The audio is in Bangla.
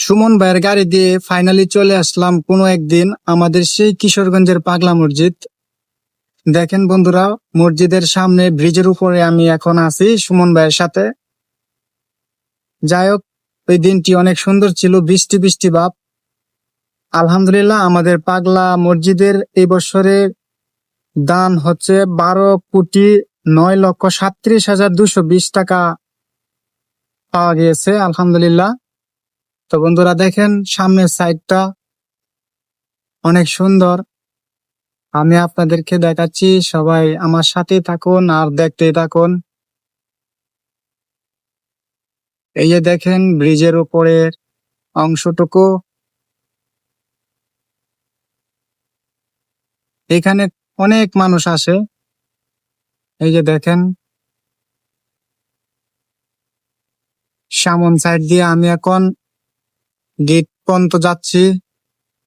সুমন ভাইয়ের গাড়ি দিয়ে ফাইনালি চলে আসলাম কোনো একদিন আমাদের সেই কিশোরগঞ্জের পাগলা মসজিদ। দেখেন বন্ধুরা, মসজিদের সামনে ব্রিজের উপরে আমি এখন আছি সুমন ভাইয়ের সাথে। যাই হোক, ওই দিনটি অনেক সুন্দর ছিল, বৃষ্টি বৃষ্টি ভাব। আলহামদুলিল্লাহ, আমাদের পাগলা মসজিদের এই বছরের দান হচ্ছে 12,09,37,220 টাকা পাওয়া গিয়েছে, আলহামদুলিল্লাহ। তো বন্ধুরা দেখেন, সামনের সাইডটা অনেক সুন্দর। আমি আপনাদেরকে দেখাচ্ছি, সবাই আমার সাথে থাকুন আর দেখতে থাকুন। এই যে দেখেন ব্রিজের উপরের অংশটুকু, এখানে অনেক মানুষ আসে। এই যে দেখেন, সামন সাইড দিয়ে আমি এখন গেট পর্যন্ত যাচ্ছি।